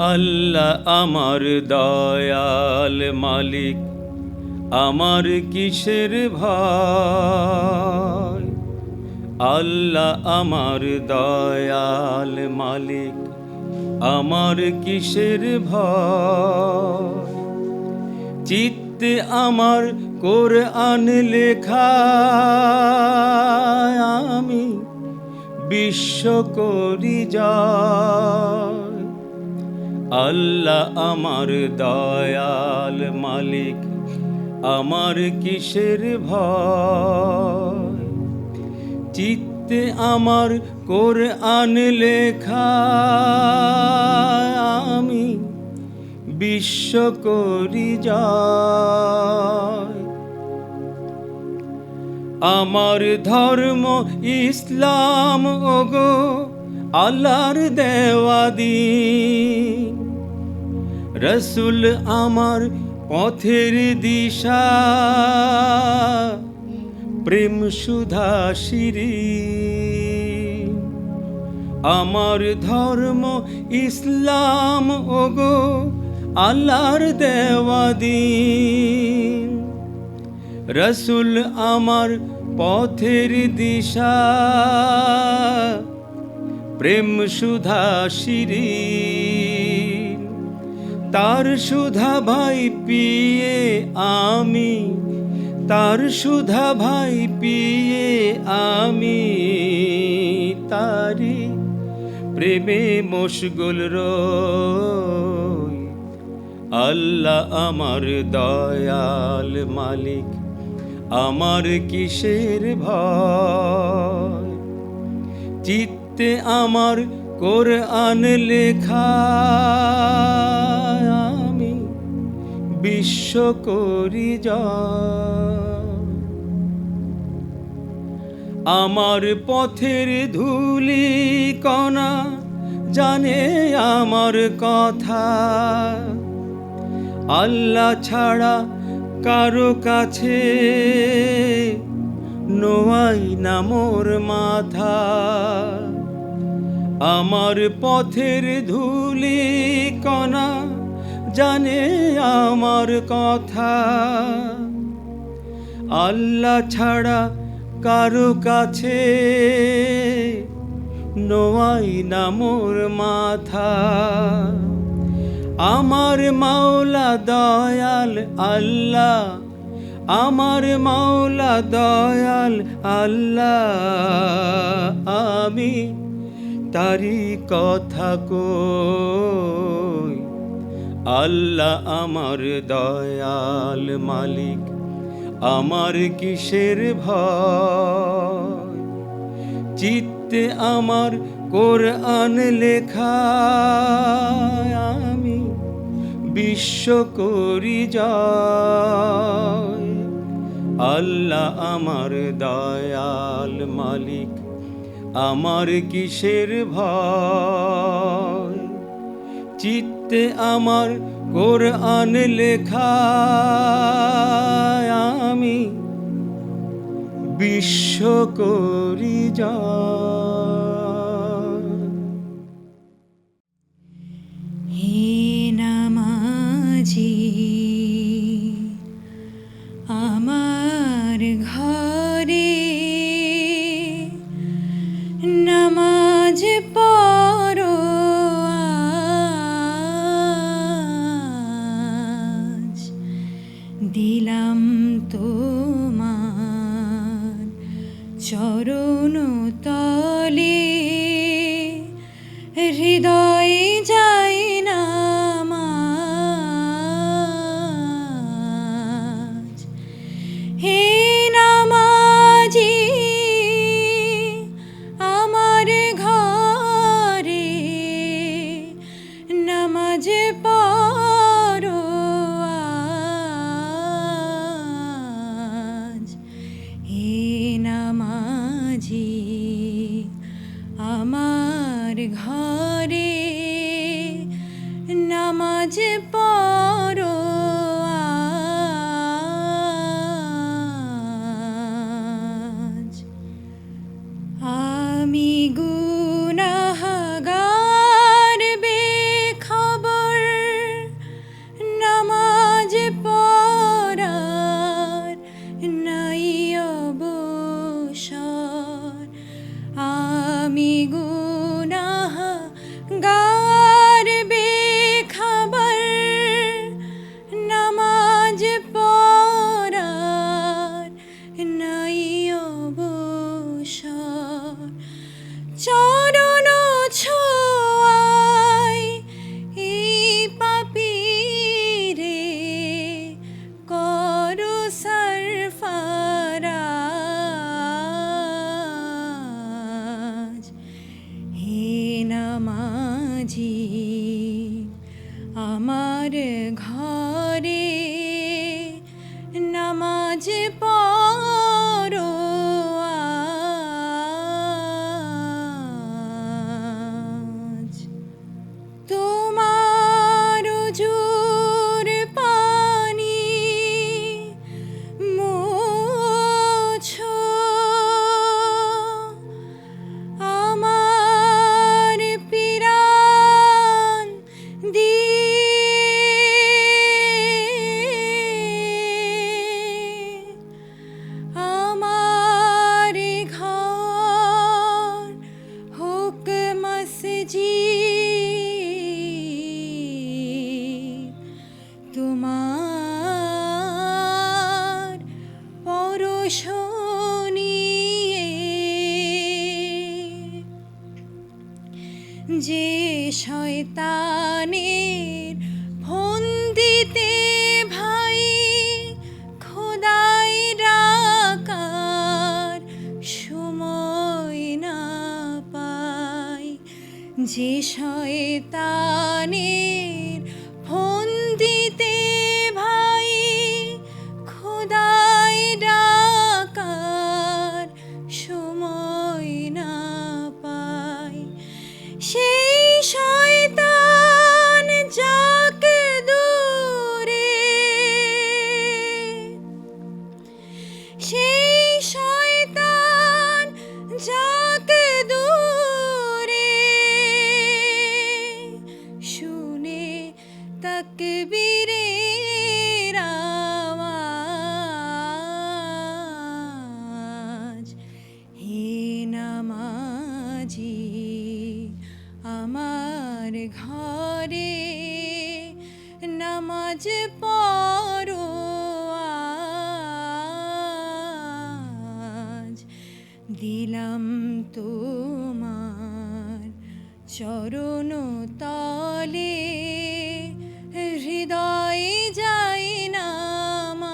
আল্লাহ আমার দয়াল মালিক, আমার কিসের ভয়। আল্লাহ আমার দয়াল মালিক, আমার কিসের ভয়। চিত্তে আমার কোরআন লেখা, আমি বিশ্ব করি জয়। আল্লাহ আমার দয়াল মালিক, আমার কিসের ভয়। চিত্তে আমার কোরআন লেখা, আমি বিশ্ব করি জয়। আমার ধর্ম ইসলাম ওগো আল্লাহর দেওয়া দ্বীন। রসুল আমার পথের দিশা, প্রেম সুধা শিরিন। আমার ধর্ম ইসলাম ওগো আল্লাহর দেওয়া দ্বীন। রসুল আমার পথের দিশা, প্রেম সুধা শিরিন। তার সুধা ভাই পিয়ে আমি, তার সুধা ভাই পিয়ে আমি তারি প্রেমে মশগুল রই। আল্লাহ আমার দয়াল মালিক, আমার কিসের ভয়। চিত্তে আমার কোরআন লেখা, আমি বিশ্ব করি জয়। আমার পথের ধূলি কণা জানে আমার কথা। আল্লাহ ছাড়া কারো কাছে নোয়াই না মোর মাথা। আমার পথের ধূলি কণা জানে আমার কথা। আল্লাহ ছাড়া কারো কাছে নোয়াই না মোর মাথা। আমার মাওলা দয়াল আল্লাহ, আমার মাওলা দয়াল আল্লাহ, আমি তারি কথা কই। আল্লাহ আমার দয়াল মালিক, আমার কিসের ভয়। চিত্তে আমার কোরআন লেখা, আমি বিশ্ব করি জয়। আল্লাহ আমার দয়াল মালিক, আমার কিসের ভয়। চিত্তে আমার কোরআন লেখা, আমি বিশ্ব করি জয়। হে নামাজি, আমার ঘরে নামাজ পড়ো আজ। দিলাম তোমার চরণ তলে, হৃদয়ে যাই নামাজ। হে নামাজি, আমার ঘরে নামাজ পড়ো আজ। হে নামাজি, আমার ঘরে শুনিয়ে, যে শয়তানের ফন্দিতে ভাই খোদাই ডাকার সময় না পাই, যে শয়তানের ফন্দিতে ভাই খোদাই ডাকার সময় না পাই, সেই শয়তান যাকে দূরে, সেই শয়তান যাকে দূরে, শুনে তাকবীরের আওয়াজ, হে নামাজি আমার ঘরে নামাজ পড়ো আজ, দিলাম তোমার চরণ তলে হৃদয় যায় নামাজ,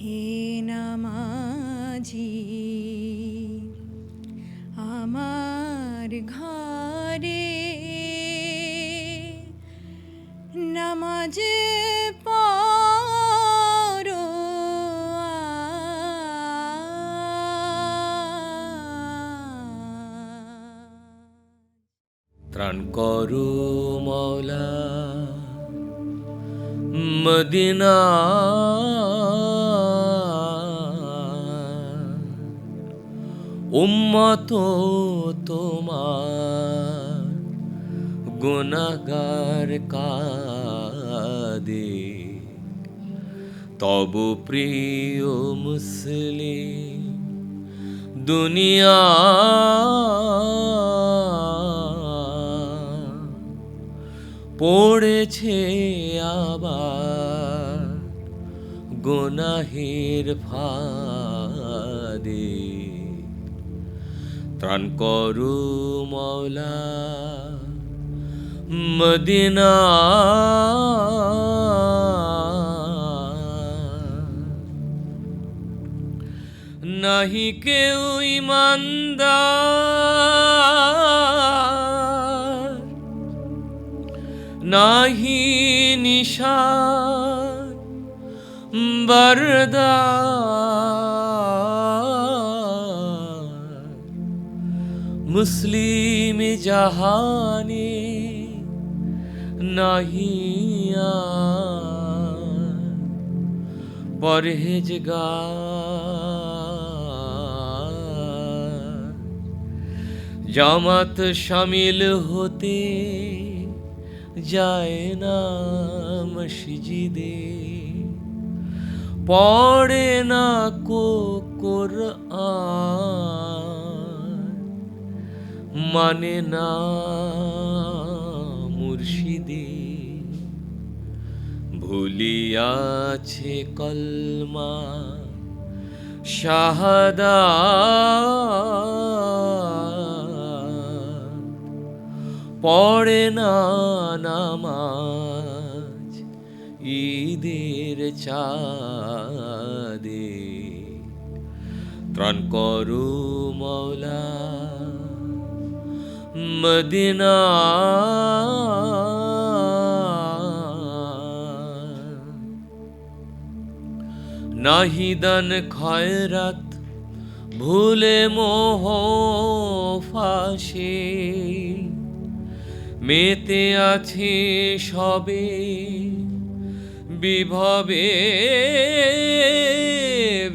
হে নামাজি আমার ঘরে নামাজ পড়ো ত্রাণ করো মওলা মদিনা, উম্মত তোমার গুনাহগার কাঁদে, তব প্রিয় মুসলিম দুনিয়া পড়েছে আবার গুনাহের ফাঁদে, ত্রাণ করো মওলা মদিনা, নাহি কেউ ঈমানদার, নাহি নিশান বরদার, মুসলিম জাহানে নাহি আর পরহেজগার, জামাত শামিল হতে যায় না মসজিদে, পড়ে না কো কোরআন, মানে না মুর্শিদে, ভুলিয়াছে কলমা শাহাদাত, পড়ে না নামাজ ঈদের চাঁদে, ত্রাণ করো মওলা মদিনা, নাহি দান খয়রাত ভুলে মোহ ফাঁসে, মেতে আছে সবে বিভবে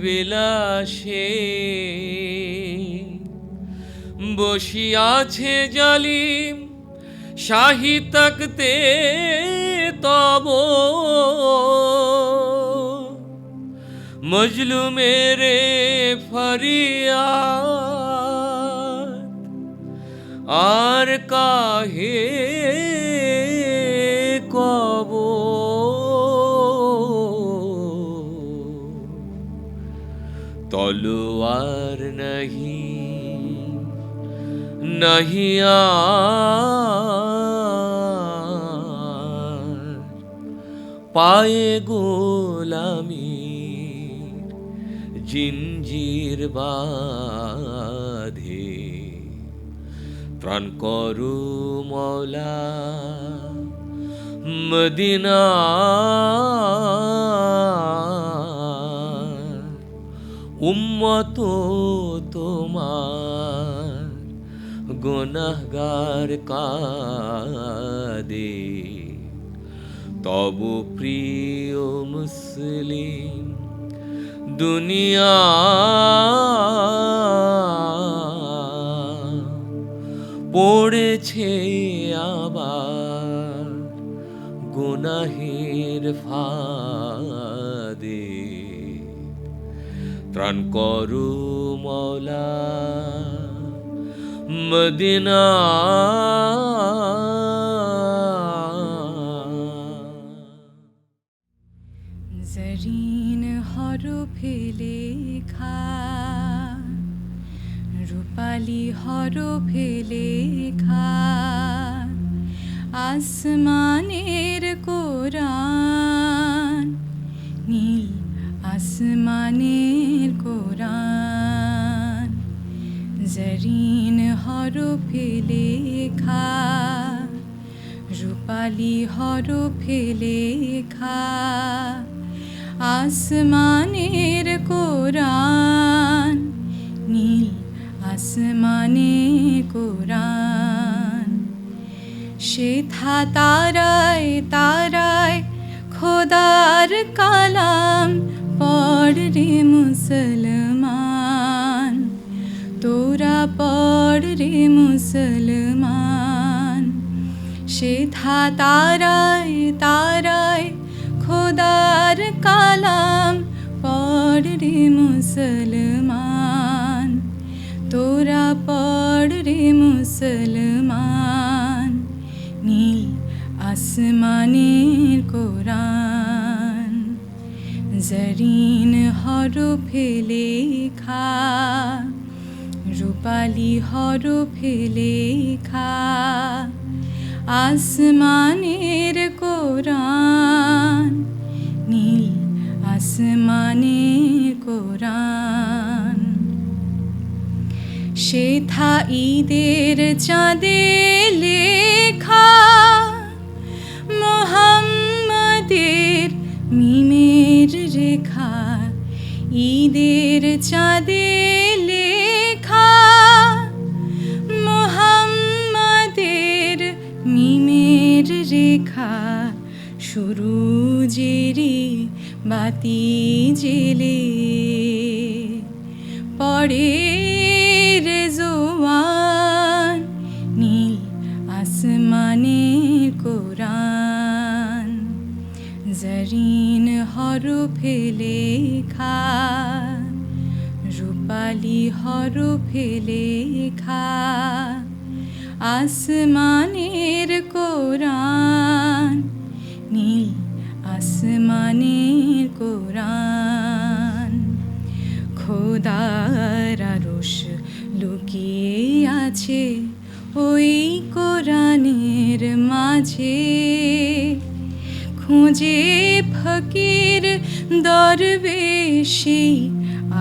বিলাসে, বসিয়াছে জালিম শাহী তখতে তব, মজলুমের ফরিয়াদ আর কাহে কব। তলোয়ার নাহি নাহি আর পায়ে গোলামির জিঞ্জির বাঁধে ত্রাণ করো মওলা মদিনা উম্মত তোমার গুনাহগার কাঁদে তব প্রিয় মুসলিম দুনিয়া পড়েছে আবার গুনাহের ফাঁদে ত্রাণ করো মওলা মদিনা জরিন হরফে লেখা রূপালি হরফে লেখা আসমানের কোরআন নীল আসমানের কোরআন জরিন হরফে লেখা রূপালি হরফে লেখা আসমানের কোরআন নীল আসমানের কোরআন সেথা তারায় তারায় খোদার কালাম পড় রে মুসলমান তোরা পড় রে মুসলমান সেথা তারায় তারায় খোদার কালাম পড় রে মুসলমান তোরা পড় রে মুসলমান নীল আসমানের কোরআন জরিন হরফে লেখা রূপালি হরফে লেখা আসমানের কোরআন নীল আসমানের কোরআন সেথা ঈদের চাঁদে লেখা মোহাম্মদের মিমের রেখা ঈদের চাঁদে লেখা মোহাম্মদের মিমের রেখা সুরুজেরি বাতি জেলে পড়ে রেজওয়ান নীল আসমানের কোরআন জরিন হরফে লেখা রূপালি হরফে লেখা আসমানের কোরআন নীল আসমানের কোরআন খোদার আরশ লুকিয়ে আছে ওই কোরআনের মাঝে খুঁজে ফকির দরবেশি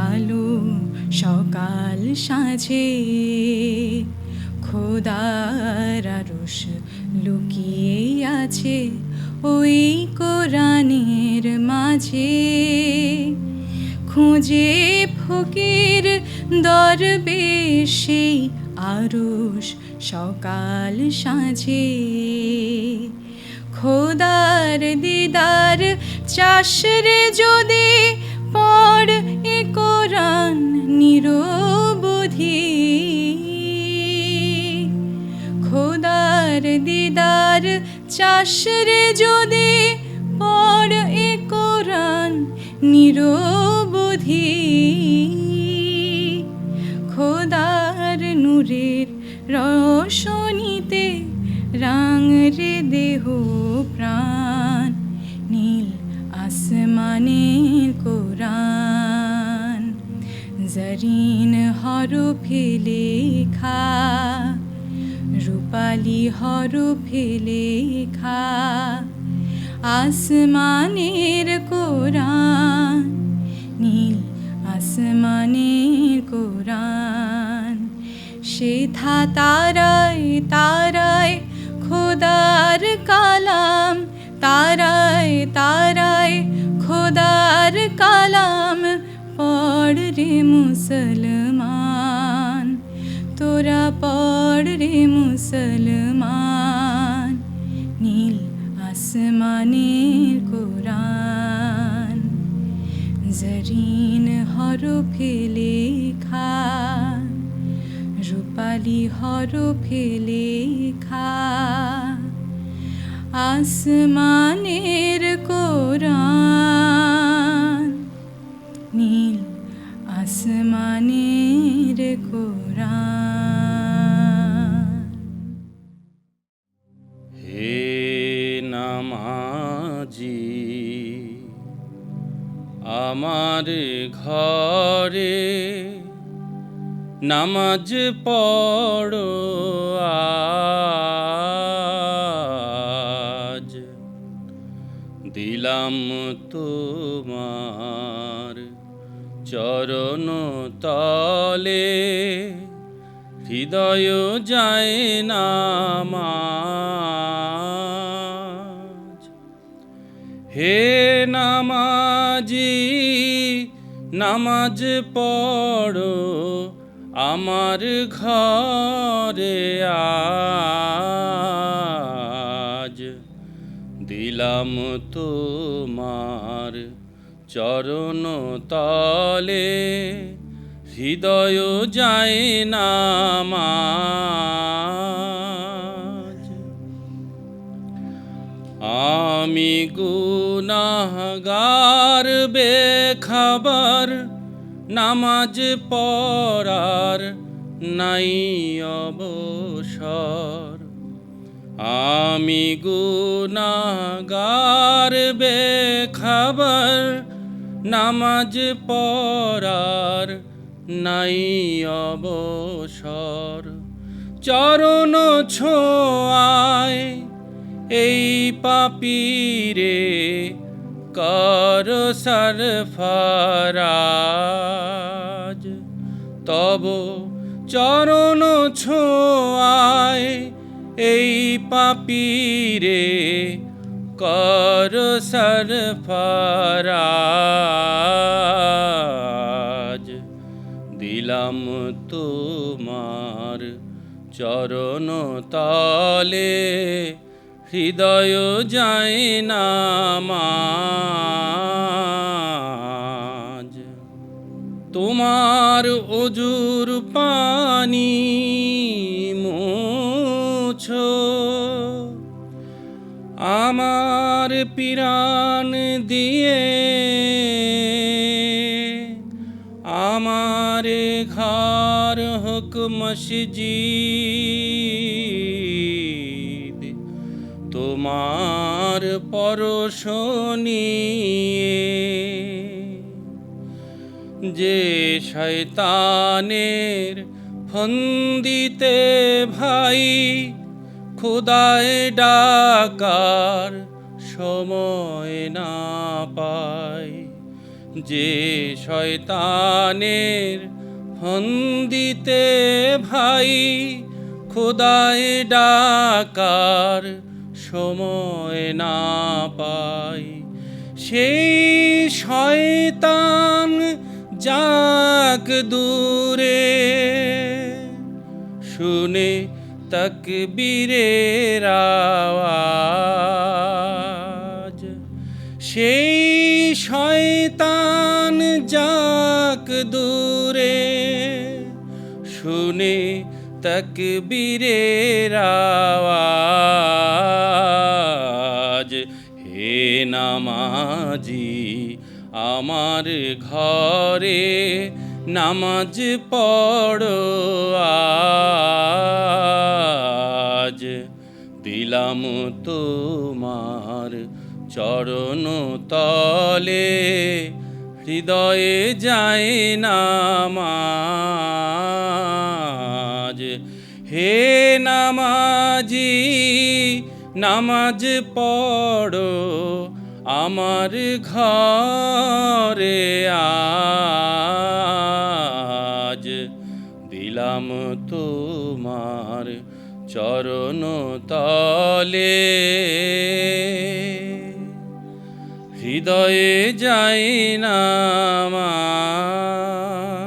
আলো সকাল সাঁঝে খোদার আরশ লুকিয়ে আছে ওই কোরআনের মাঝে খুঁজে ফকির দরবেশি আরশ সকাল সাঁঝে খোদার দিদার চাষরে যদি পড় এ কোরআন নিরবধি খোদার দিদার চাষরে যদি পড় এ কোরআন নিরবধি খোদার নূরের রোশনীতে রাং রে দেহ প্রাণ নীল আসমানের কোরআন জরিন হরফে লেখা, রূপালি হরফে লেখা, আসমানের কোরআন, নীল আসমানের কোরআন। সেথা তারায় তারায় খোদার কালাম, তারায় তারায় খোদার কালাম। পড় রে মুসলমান, তোরা পড় রে মুসলমান, নীল আসমানের কোরআন। জরিন হরফে লেখা, রূপালি হরফে লেখা, আসমানের কোরআন, নীল আসমানের কোরআন। হে নামাজি আমার ঘরে নামাজ পড়ো আজ, দিলাম তোমার চরণ তলে হৃদয় যায় নামাজ। হে নামাজি নামাজ পড়ো আমার ঘরে আজ, দিলাম তোমার চরণ তলে হৃদয় যায় নামাজ। আমি গুনাহগার বেখবর, নামাজ পড়ার নাই অবসর। আমি গুনাহগার বেখবর, নামাজ পড়ার নাই অবসর। চরণ ছোঁয়ায় এই পাপীরে কর সরফরাজ। তব চরণ ছোঁয়ায় এই পাপীরে কর সরফরাজ। দিলাম তোমার চরণ তলে হৃদয় যায় নামাজ। তোমার অজুর পানি মুছো আমার পিরান দিয়ে, আমারে ঘর হোক মসজিদ, তোমার পরশ নিয়ে। যে শয়তানের ফন্দিতে ভাই খোদায় ডাকার সময় না পায়, যে শয়তানের ফন্দিতে ভাই খোদায় ডাকার সময় না পায়, সেই শয়তান যাক দূরে শুনে তাকবীরের আওয়াজ। সেই শয়তান যাক দূরে শুনে তাকবীরের আওয়াজ। হে নামাজি আমার ঘরে নামাজ পড়ো আজ, দিলাম তোমার চরণ তলে হৃদয়ে যায় নামাজ। হে নামাজি নামাজ পড়ো আমার ঘরে আজ। দিলাম তোমার চরণ তলে, হৃদয়ে যায় নামাজ।